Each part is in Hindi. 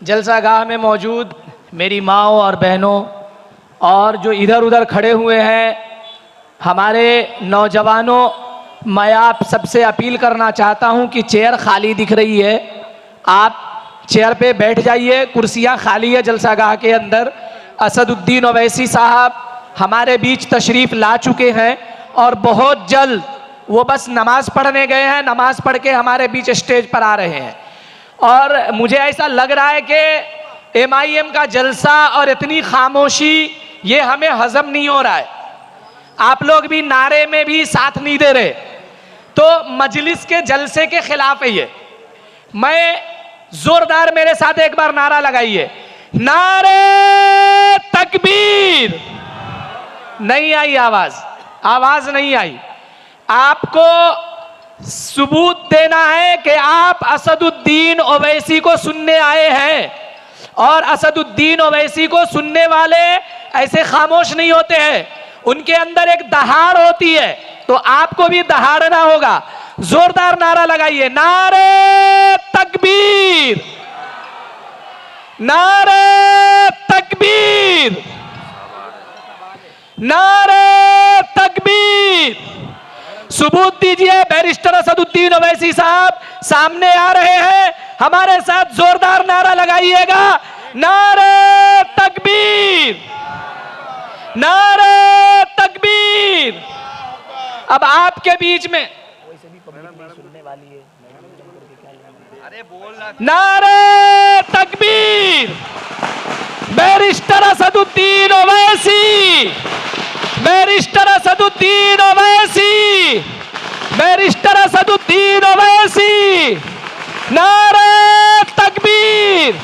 जलसागाह में मौजूद मेरी माँओं और बहनों और जो इधर उधर खड़े हुए हैं हमारे नौजवानों, मैं आप सबसे अपील करना चाहता हूं कि चेयर खाली दिख रही है, आप चेयर पे बैठ जाइए। कुर्सियां खाली है जलसागाह के अंदर। असदुद्दीन ओवैसी साहब हमारे बीच तशरीफ़ ला चुके हैं और बहुत जल्द वो बस नमाज पढ़ने गए हैं, नमाज पढ़ के हमारे बीच स्टेज पर आ रहे हैं। और मुझे ऐसा लग रहा है कि MIM का जलसा और इतनी खामोशी ये हमें हजम नहीं हो रहा है। आप लोग भी नारे में भी साथ नहीं दे रहे, तो मजलिस के जलसे के खिलाफ है ये। मैं जोरदार मेरे साथ एक बार नारा लगाइए, नारे तकबीर। नहीं आई आवाज नहीं आई। आपको सबूत देना है कि आप असदुद्दीन ओवैसी को सुनने आए हैं, और असदुद्दीन ओवैसी को सुनने वाले ऐसे खामोश नहीं होते हैं, उनके अंदर एक दहाड़ होती है, तो आपको भी दहाड़ना होगा। जोरदार नारा लगाइए, नारे तकबीर, नारे तकबीर, नारे तकबीर। सबूत दीजिए। बैरिस्टर असदुद्दीन ओवैसी साहब सामने आ रहे हैं, हमारे साथ जोरदार नारा लगाइएगा, नारे तकबीर, नारे तकबीर। अब आपके बीच में सुनने वाली है, अरे बोल, नारे तकबीर। Barrister Asaduddin Owaisi, barrister Asaduddin Owaisi, barrister Asaduddin Owaisi. नारे तकबीर,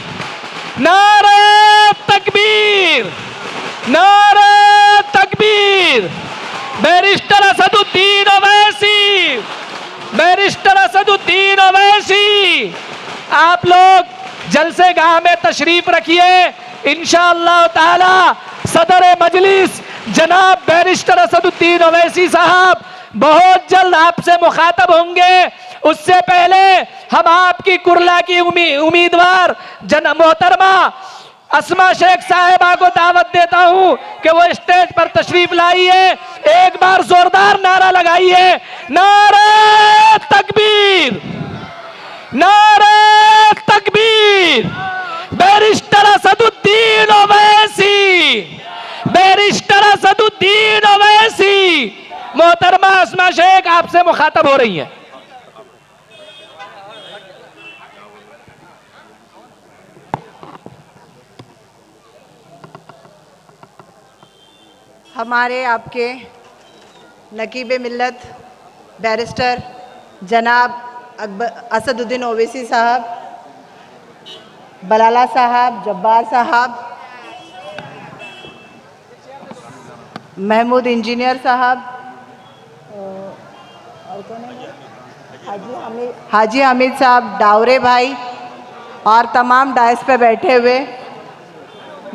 नारे तकबीर, नारे तकबीर। Barrister Asaduddin Owaisi, barrister Asaduddin Owaisi. आप लोग जलसेगाह में तशरीफ रखिए। इंशाअल्लाह ताला सदर मजलिस जनाब बैरिस्टर असदुद्दीन ओवैसी साहब बहुत जल्द आपसे मुखातब होंगे। उससे पहले हम आपकी कुरला की उम्मीदवार मोहतरमा अस्मा शेख साहिबा को दावत देता हूं कि वो स्टेज पर तशरीफ लाइए। एक बार जोरदार नारा लगाइए, नारे तकबीर, नारे तकबीर। Barrister Asaduddin Owaisi, barrister Asaduddin Owaisi. मोहतरमा अस्मा शेख आपसे मुखातब हो रही हैं। हमारे आपके नकीब मिल्लत बैरिस्टर जनाब असदुद्दीन ओवैसी साहब, बलाला साहब, जब्बार साहब, महमूद इंजीनियर साहब, और कौन है, हाजी हामिद साहब, डावरे भाई, और तमाम डायस पे बैठे हुए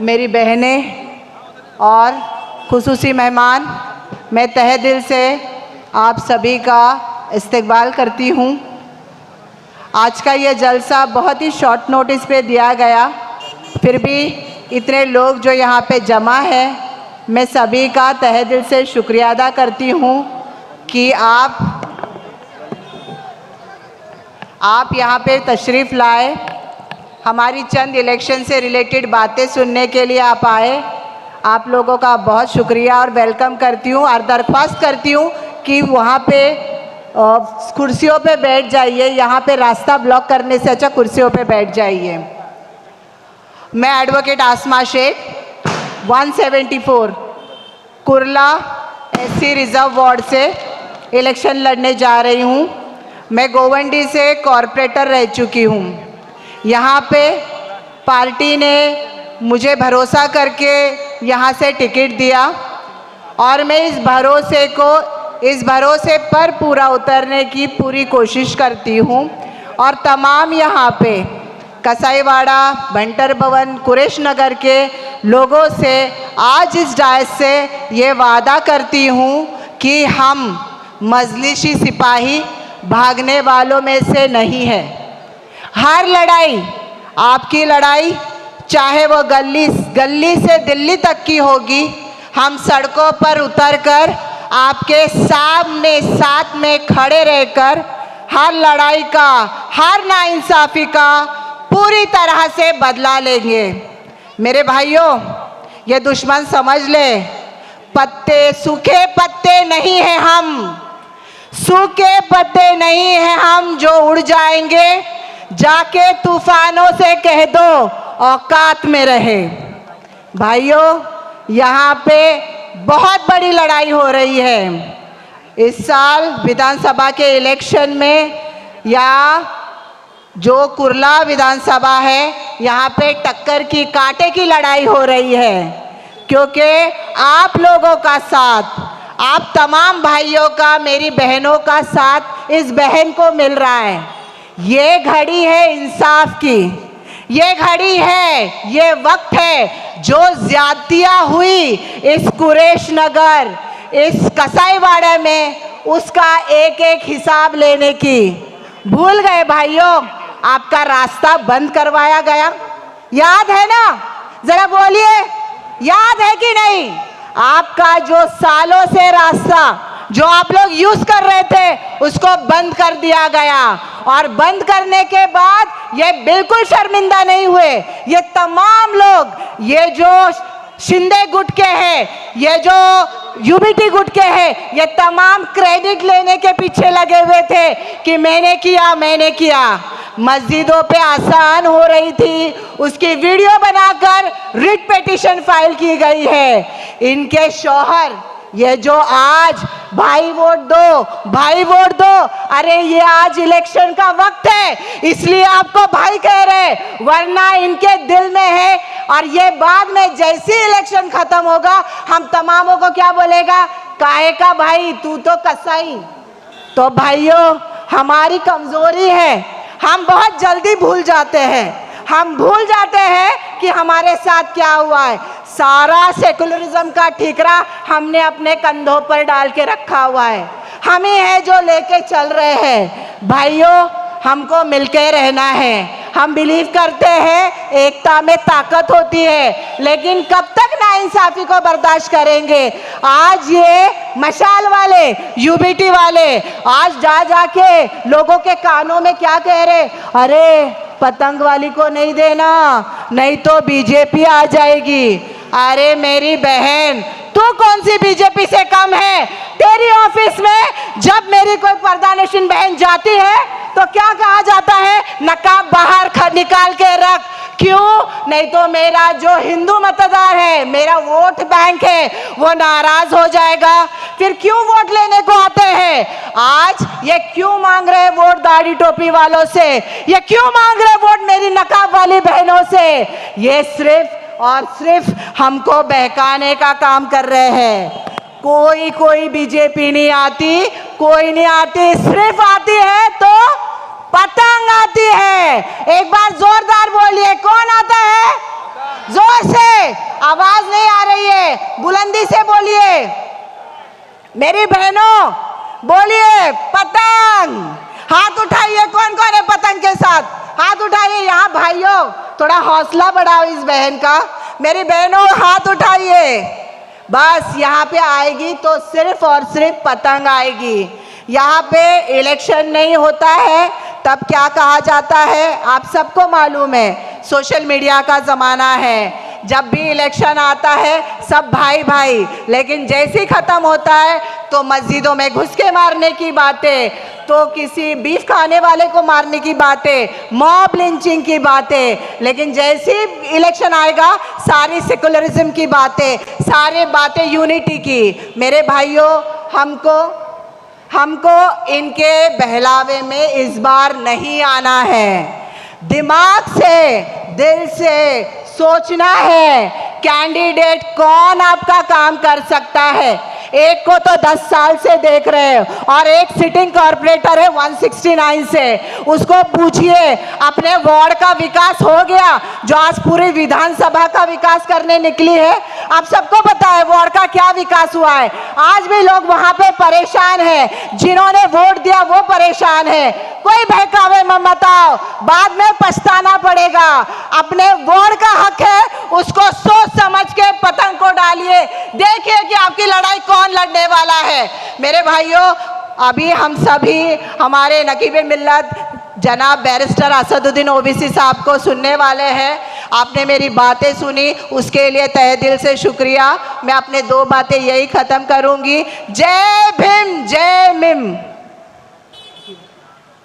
मेरी बहनें और खुसूसी मेहमान, मैं तहे दिल से आप सभी का इस्तकबाल करती हूँ। आज का ये जलसा बहुत ही शॉर्ट नोटिस पे दिया गया, फिर भी इतने लोग जो यहाँ पे जमा है, मैं सभी का तहे दिल से शुक्रिया अदा करती हूँ कि आप यहाँ पे तशरीफ़ लाए, हमारी चंद इलेक्शन से रिलेटेड बातें सुनने के लिए आप आए। आप लोगों का बहुत शुक्रिया और वेलकम करती हूँ, और दरख्वास्त करती हूँ कि वहाँ पे कुर्सियों पे बैठ जाइए, यहाँ पे रास्ता ब्लॉक करने से अच्छा कुर्सियों पे बैठ जाइए। मैं advocate Asma Sheikh 174 Kurla SC reserve ward से इलेक्शन लड़ने जा रही हूँ। मैं गोवंडी से कॉरपोरेटर रह चुकी हूँ। यहाँ पे पार्टी ने मुझे भरोसा करके यहाँ से टिकट दिया, और मैं इस भरोसे पर पूरा उतरने की पूरी कोशिश करती हूँ, और तमाम यहाँ पे कसाईवाड़ा, भंटर भवन, कुरेश नगर के लोगों से आज इस डायस से ये वादा करती हूँ कि हम मजलिसी सिपाही भागने वालों में से नहीं है। हर लड़ाई आपकी लड़ाई चाहे वो गली गली से दिल्ली तक की होगी, हम सड़कों पर उतरकर आपके सामने साथ में खड़े रहकर हर लड़ाई का, हर नाइंसाफी का पूरी तरह से बदला लेंगे। मेरे भाइयों, ये दुश्मन समझ ले, पत्ते सूखे पत्ते नहीं हैं हम, सूखे पत्ते नहीं हैं हम जो उड़ जाएंगे। जाके तूफानों से कह दो औकात में रहे। भाइयों, यहाँ पे बहुत बड़ी लड़ाई हो रही है। इस साल विधानसभा के इलेक्शन में या जो कुर्ला विधानसभा है, यहाँ पे टक्कर की, कांटे की लड़ाई हो रही है, क्योंकि आप लोगों का साथ, आप तमाम भाइयों का, मेरी बहनों का साथ इस बहन को मिल रहा है। ये घड़ी है इंसाफ की, ये घड़ी है, ये वक्त है जो ज्यादतियाँ हुई इस कुरैश नगर, इस कसाईवाड़ा में, उसका एक एक हिसाब लेने की। भूल गए भाइयों, आपका रास्ता बंद करवाया गया, याद है ना? जरा बोलिए, याद है कि नहीं? आपका जो सालों से रास्ता जो आप लोग यूज कर रहे थे, उसको बंद कर दिया गया। और बंद करने के बाद ये बिल्कुल शर्मिंदा नहीं हुए। ये तमाम लोग, ये जो शिंदे गुट के हैं, ये जो यूबीटी गुट के हैं, ये तमाम क्रेडिट लेने के पीछे लगे हुए थे कि मैंने किया, मैंने किया। मस्जिदों पे आसान हो रही थी, उसकी वीडियो बनाकर रिट पिटीशन फाइल की गई है। इनके शौहर, ये जो आज भाई वोट दो, भाई वोट दो, अरे ये आज इलेक्शन का वक्त है इसलिए आपको भाई कह रहे, वरना इनके दिल में है। और ये बाद में जैसे इलेक्शन खत्म होगा, हम तमामों को क्या बोलेगा, काहे का भाई, तू तो कसाई। तो भाइयों, हमारी कमजोरी है, हम बहुत जल्दी भूल जाते हैं। हम भूल जाते हैं कि हमारे साथ क्या हुआ है। सारा सेकुलरिज्म का ठीकरा हमने अपने कंधों पर डाल के रखा हुआ है, हम ही है जो लेके चल रहे हैं। भाइयों, हमको मिलके रहना है। हम बिलीव करते हैं एकता में ताकत होती है, लेकिन कब तक नाइंसाफी को बर्दाश्त करेंगे। आज ये मशाल वाले, यूबीटी वाले आज जा जाके लोगों के कानों में क्या कह रहे, अरे पतंग वाली को नहीं देना, नहीं तो बीजेपी आ जाएगी। अरे मेरी बहन, तू कौन सी बीजेपी से कम है? तेरी ऑफिस में जब मेरी कोई पर्दानशीन बहन जाती है तो क्या कहा जाता है, नकाब बाहर निकाल के रख। क्यों? नहीं तो मेरा जो हिंदू मतदार है, मेरा वोट बैंक है, वो नाराज हो जाएगा। फिर क्यों वोट लेने को आते हैं? आज ये क्यों मांग रहे वोट दाढ़ी टोपी वालों से? ये क्यों मांग रहे वोट मेरी नकाब वाली बहनों से? ये सिर्फ और सिर्फ हमको बहकाने का काम कर रहे हैं। कोई बीजेपी नहीं आती, कोई नहीं आती, सिर्फ आती है तो पतंग आती है। एक बार जोरदार बोलिए, कौन आता है? जोर से, आवाज नहीं आ रही है, बुलंदी से बोलिए। मेरी बहनों बोलिए, पतंग। हाथ उठाइए, कौन कौन है पतंग के साथ? हाथ उठाइए। यहाँ भाइयों, थोड़ा हौसला बढ़ाओ इस बहन का। मेरी बहनों, हाथ उठाइए। बस यहाँ पे आएगी तो सिर्फ और सिर्फ पतंग आएगी। यहाँ पे इलेक्शन नहीं होता है तब क्या कहा जाता है, आप सबको मालूम है। सोशल मीडिया का ज़माना है, जब भी इलेक्शन आता है सब भाई भाई, लेकिन जैसे ही ख़त्म होता है तो मस्जिदों में घुस के मारने की बातें, तो किसी बीफ खाने वाले को मारने की बातें, मॉब लिंचिंग की बातें। लेकिन जैसे ही इलेक्शन आएगा सारी सेकुलरिज्म की बातें, सारे बातें यूनिटी की। मेरे भाइयों, हमको इनके बहलावे में इस बार नहीं आना है। दिमाग से, दिल से सोचना है कैंडिडेट कौन आपका काम कर सकता है। एक को तो 10 साल से देख रहे हैं और एक सिटिंग कॉर्पोरेटर है 169 से। उसको पूछिए अपने वार्ड का विकास हो गया जो आज पूरी विधानसभा का विकास करने निकली है। आप सबको पता है वार्ड का क्या विकास हुआ है। आज भी लोग वहां पे परेशान हैं, जिन्होंने वोट दिया वो परेशान है। कोई बहकावे मत आओ, बाद में पछताना पड़ेगा। अपने वोट का हक है, उसको सोच समझ के पतंग को डालिए। देखिए कि आपकी लड़ाई कौन लड़ने वाला है। मेरे भाइयों, अभी हम सभी हमारे नकीब मिल्लत जनाब बैरिस्टर असदुद्दीन ओवैसी साहब को सुनने वाले हैं। आपने मेरी बातें सुनी, उसके लिए तहे दिल से शुक्रिया। मैं अपने 2 बातें यही ख़त्म करूंगी। जय भीम, जय मिम।